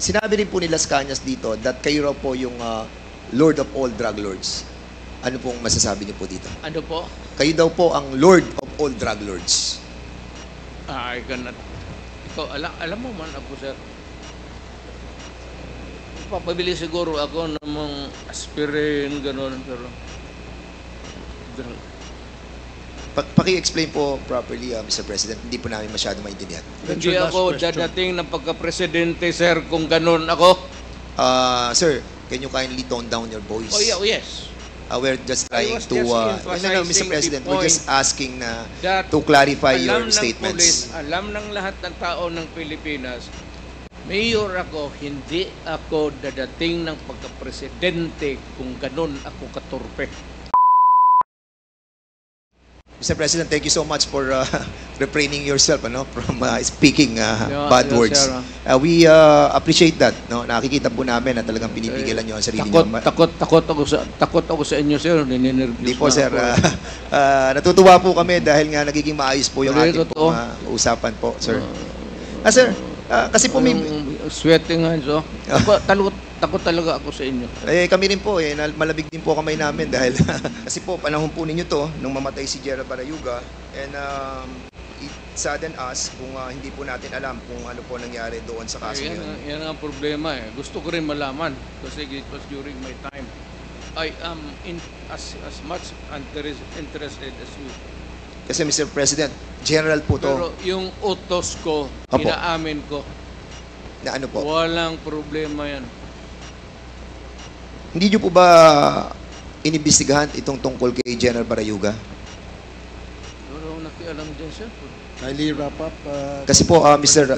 Sinabi rin po ni Las Cañas dito that kayo raw po yung Lord of all drug lords. Ano pong masasabi niyo po dito? Ano po? Kayo daw po ang Lord of all drug lords. I cannot. Ikaw, alam mo man ako, sir. Papabili siguro ako ng mga aspirin, gano'n. Pero, Paki-explain po properly, Mr. President. Hindi po namin masyado maintindihan. hindi ako dadating ng pagka-presidente, sir, kung gano'n ako. Sir, can you kindly tone down your voice? Oh, yeah, yes. We're just trying was to... just no, Mr. President, emphasizing the we're just point asking na that to clarify your alam ng statements. Pulis, alam ng lahat ng tao ng Pilipinas, mayor ako, hindi ako dadating ng pagka-presidente kung ganun ako katurpe. Mr. President, thank you so much for refraining yourself from speaking bad words. Sir. We appreciate that. No? Nakikita po namin na talagang pinipigilan nyo ang sarili nyo. Takot ako sa inyo, sir. Hindi po, sir. Natutuwa po kami dahil nga nagiging maayos po yung ating usapan po, sir. Sir, kasi po may... Sweating hands, oh. Takot talaga ako sa inyo. Kami rin po, malabig din po kamay namin dahil kasi po, panahon po ninyo to, nung mamatay si Gerald Barayuga, and it saddened us kung hindi po natin alam kung ano po nangyari doon sa kaso yun. Yan ang problema eh. Gusto ko rin malaman kasi it was during my time. I am as much interested as you. Kasi Mr. President, general po to. Pero yung utos ko, Opo. inaamin ko, Na ano po? walang problema yan. Hindi nyo po ba inimbestigahan itong tungkol kay General Barayuga? Wala akong nakialam dyan, sir. Kindly wrap up. Kasi po, Mr.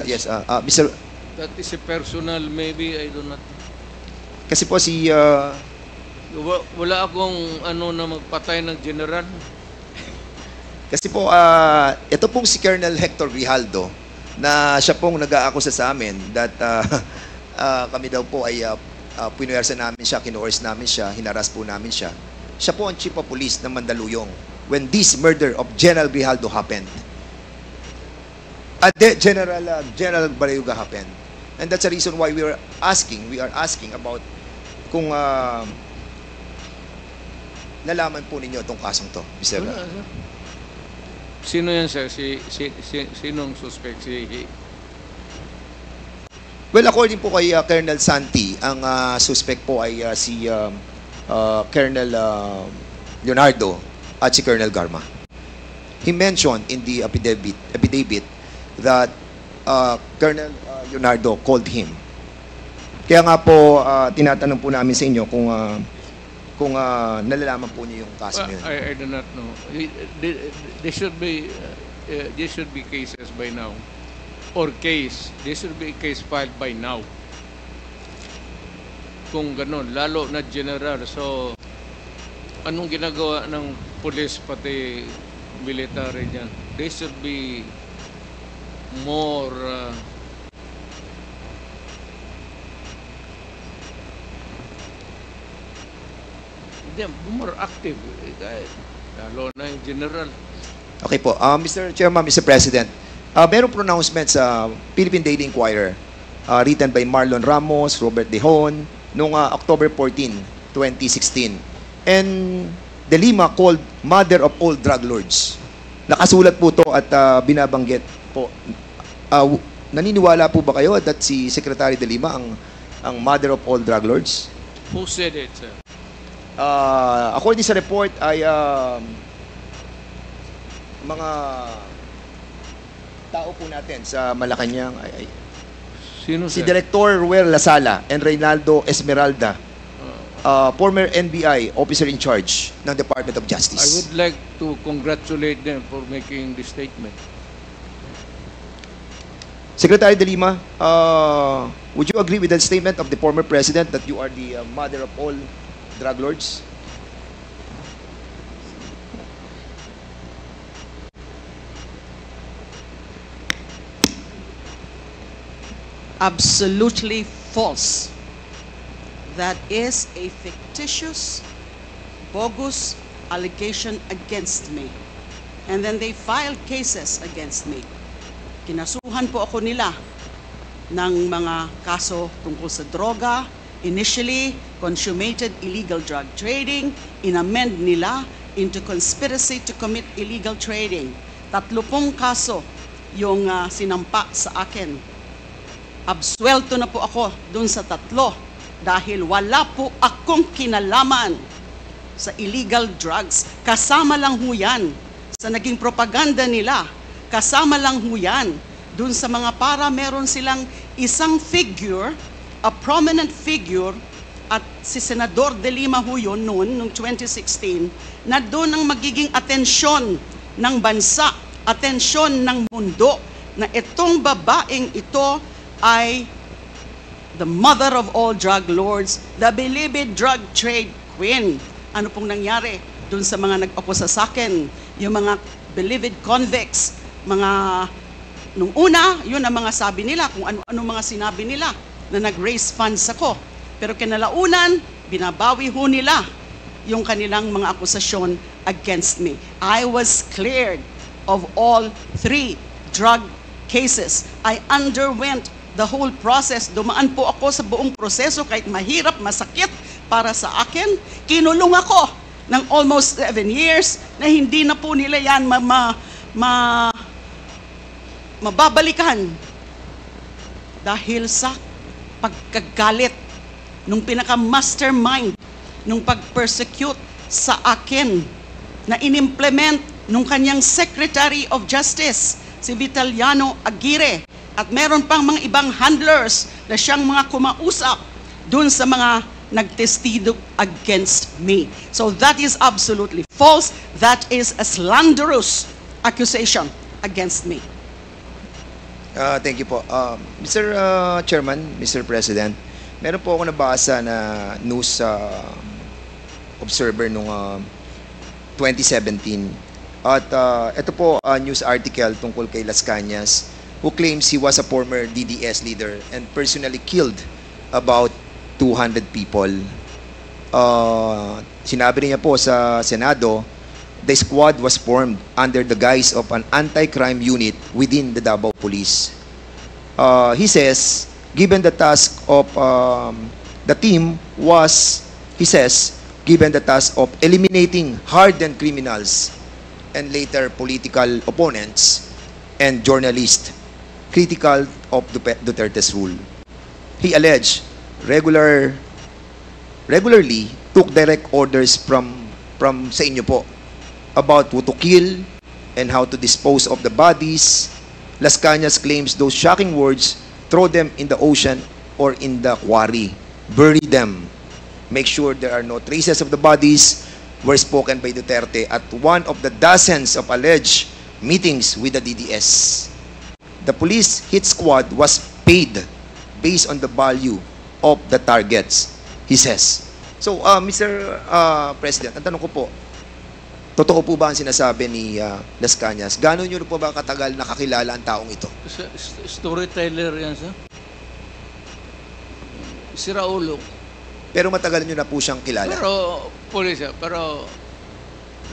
Mr. That is a personal, maybe, I do not. Kasi po si... Wala akong na magpatay ng general. kasi po, ito pong si Colonel Hector Grijaldo na siya pong nag-aakusa sa amin that kami daw po ay pinuwersa namin siya, kinuors namin siya, hinaras po namin siya. Siya po ang Chief of Police ng Mandaluyong when this murder of General Grijaldo happened. General Barayuga happened. And that's the reason why we are asking about kung nalaman po ninyo itong kasong to, Mr. Wala, sir. Sino yan, sir? Sinong suspect? Well, according po kay Colonel Santi, ang suspect po ay si Colonel Leonardo at si Colonel Garma. He mentioned in the affidavit that Colonel Leonardo called him. Kaya nga po, tinatanong po namin sa inyo kung nalalaman po niyo yung kaso niyo. I do not know. There should be cases by now. There should be a case filed by now. Kung ganun, lalo na general. So, anong ginagawa ng police pati military dyan? There should be more more active. Lalo na yung general. Okay po. Mr. Chairman, Mr. President, merong pronouncement sa Philippine Daily Inquirer written by Marlon Ramos, Robert Dehon, noong October 14, 2016. And De Lima called mother of all drug lords. Nakasulat po to at binabanggit po. Naniniwala po ba kayo that si Secretary De Lima ang mother of all drug lords? Who said it, sir? According sa report ay mga tao po natin sa Malacanang Sino, si sir? Director Ruel Lasala and Reynaldo Esmeralda, former NBI officer in charge ng Department of I Justice. would like to congratulate them for making this statement. Secretary De Lima, would you agree with the statement of the former president that you are the mother of all drug lords? Absolutely false. That is a fictitious, bogus allegation against me. And then they filed cases against me. Kinasuhan po ako nila ng mga kaso tungkol sa droga. Initially, consummated illegal drug trading. Inamend nila into conspiracy to commit illegal trading. 30 kaso yung sinampa sa akin. Absuelto na po ako dun sa 3 dahil wala po akong kinalaman sa illegal drugs. Kasama lang ho yan sa naging propaganda nila. Kasama lang ho yan dun sa mga para meron silang isang figure, a prominent figure, at si Senador De Lima ho yun noon, noong 2016, na doon ang magiging atensyon ng bansa, atensyon ng mundo, na itong babaeng ito ay the mother of all drug lords, the believed drug trade queen. Ano pong nangyari doon sa mga nag-oposa sa akin, yung mga believed convicts, mga nung una, yun ang mga sabi nila, kung ano-ano mga sinabi nila, na nag-raise funds ako. Pero kinalaunan, binabawi ho nila yung kanilang mga akusasyon against me. I was cleared of all 3 drug cases. I underwent the whole process. Dumaan po ako sa buong proseso kahit mahirap, masakit para sa akin. Kinulong ako ng almost 7 years na hindi na po nila yan mababalikan dahil sa pagkagalit nung pinaka-mastermind nung pag-persecute sa akin na inimplement nung kanyang Secretary of Justice, si Vitaliano Aguirre, at meron pang mga ibang handlers na siyang mga kumausap dun sa mga nagtestigo against me. So that is absolutely false. That is a slanderous accusation against me. Thank you po. Mr. Chairman, Mr. President, meron po ako nabasa na news observer nung 2017. At ito po news article tungkol kay Las Cañas, who claims he was a former DDS leader and personally killed about 200 people. Sinabi niya po sa Senado, the squad was formed under the guise of an anti-crime unit within the Davao Police. He says, given the task of the team was, he says, given the task of eliminating hardened criminals and later political opponents and journalists critical of Duterte's rule. He alleged regularly took direct orders from sa inyo po about who to kill and how to dispose of the bodies. Las Cañas claims those shocking words: throw them in the ocean or in the quarry, bury them, make sure there are no traces of the bodies, were spoken by Duterte at one of the dozens of alleged meetings with the DDS. The police hit squad was paid based on the value of the targets, he says. So, Mr. President, ang tanong ko po, totoo po ba ang sinasabi ni Las Cañas? Gano'n nyo po ba katagal nakakilala ang taong ito? Storyteller yan, sir. Si Raulo. Pero matagal nyo na po siyang kilala. Pero, police, pero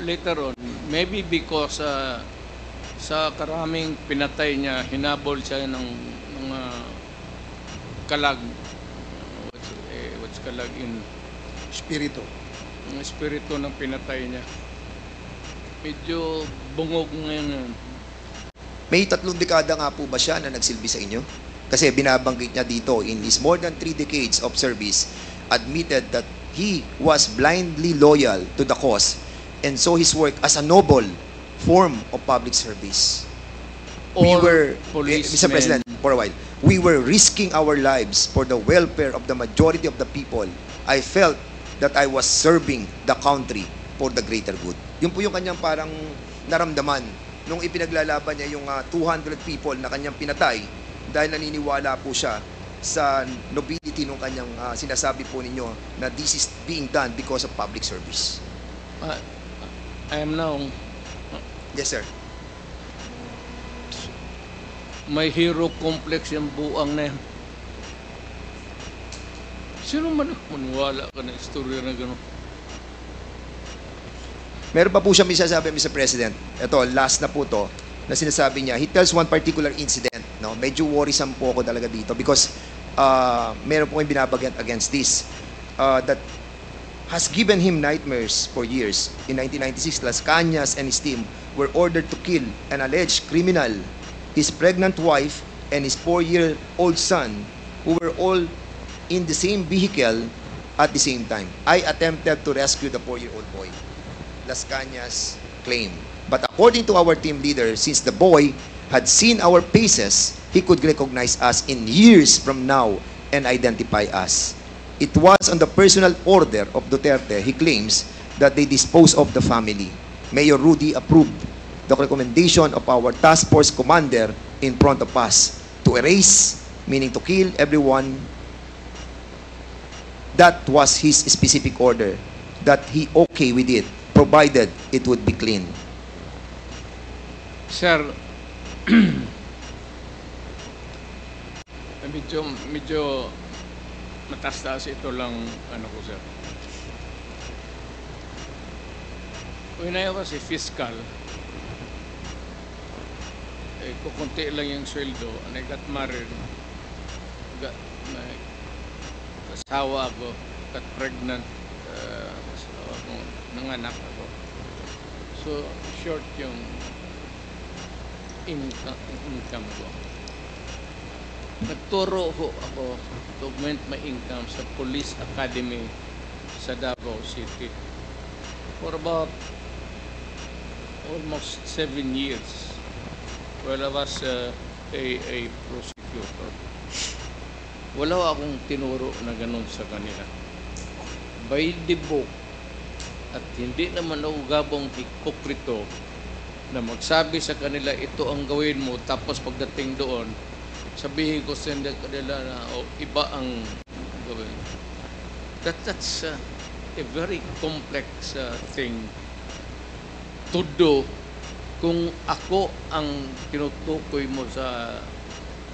later on, maybe because sa karaming pinatay niya, hinabol siya ng kalag. What's kalag in? Espiritu. Ang espiritu ng pinatay niya. Medyo bungog ngayon. May 3 dekada nga po ba siya na nagsilbi sa inyo? Kasi binabanggit niya dito, in his more than 3 decades of service, admitted that he was blindly loyal to the cause and saw his work as a noble form of public service. Mr. President, for a while, we were risking our lives for the welfare of the majority of the people. I felt that I was serving the country for the greater good. Yun po yung kanyang parang naramdaman nung ipinaglalaban niya yung 200 people na kanyang pinatay dahil naniniwala po siya sa nobility nung kanyang sinasabi po ninyo na this is being done because of public service. I am now... Yes, sir. May hero complex yung buang na yan. Sino man maniwala ka na istorya na gano'n? Meron pa po siya sasabi, Mr. President. Ito, last na po to. na sinasabi niya, he tells one particular incident, no? Medyo worrisome po ako talaga dito because meron po kayong binabagyan against this that has given him nightmares for years. In 1996, Las Cañas and his team were ordered to kill an alleged criminal, his pregnant wife, and his 4-year-old son, who were all in the same vehicle at the same time. I attempted to rescue the 4-year-old boy, Las Cañas claimed. But according to our team leader, since the boy had seen our faces, he could recognize us in years from now and identify us. It was on the personal order of Duterte, he claims, that they disposed of the family. Mayor Rudy approved the recommendation of our task force commander in front of us to erase, meaning to kill everyone. That was his specific order, that he okay with it, provided it would be clean. Sir, medyo matas-taas ito lang, ano ko, sir. When I was a fiscal, kukunti lang yung sweldo, and I got married, asawa ako, got pregnant, asawa ko, nanganak ako. So, short yung income ko. Nagturo ho ako to augment my income sa Police Academy sa Davao City for about almost 7 years while I was a prosecutor. Wala akong tinuro na ganun sa kanila. By the book, at hindi naman ako gabong hipokrito na magsabi sa kanila, ito ang gawin mo, tapos pagdating doon, sabihin ko sa kanila na iba ang gawin. That's a very complex thing to do kung ako ang tinutukoy mo sa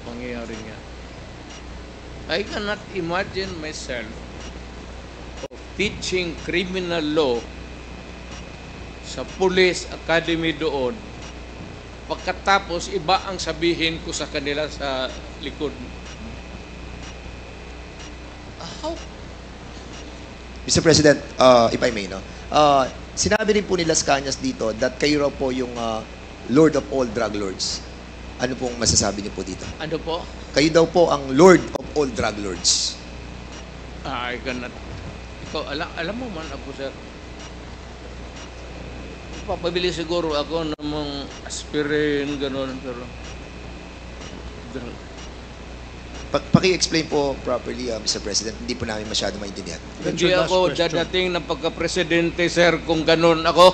pangyayari niya. I cannot imagine myself of teaching criminal law sa Police Academy doon, pagkatapos iba ang sabihin ko sa kanila sa likod. How? Mr. President, if I may, no? Sinabi rin po ni Las Cañas dito that kayo raw po yung Lord of all drug lords. Ano pong masasabi niyo po dito? Ano po? Kayo daw po ang Lord of all drug lords. I cannot. Ikaw, alam mo man ako, sir. Papabili siguro ako ng mga aspirin, gano'n, pero Paki-explain po properly, Mr. President. Hindi po namin masyado maintindihan. hindi ako dadating ng pagka-presidente, sir, kung gano'n ako.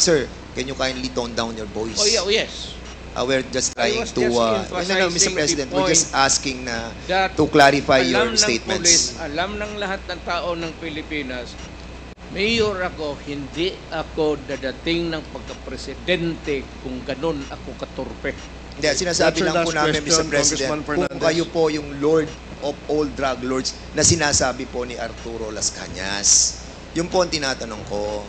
Sir, can you kindly tone down your voice? Oh, yeah, yes. We're just trying was to... just no, emphasizing Mr. President, the we're just point asking na that to clarify your alam ng statements. Pulis, alam ng lahat ng tao ng Pilipinas, mayor ako, hindi ako dadating ng pagka-presidente kung ganun ako katurpe. Hindi, sinasabi That's your lang po last namin, Mr. question, President, Congressman kung Fernandez. kayo po yung Lord of all drug lords na sinasabi po ni Arturo Las Cañas. Yun po ang tinatanong ko.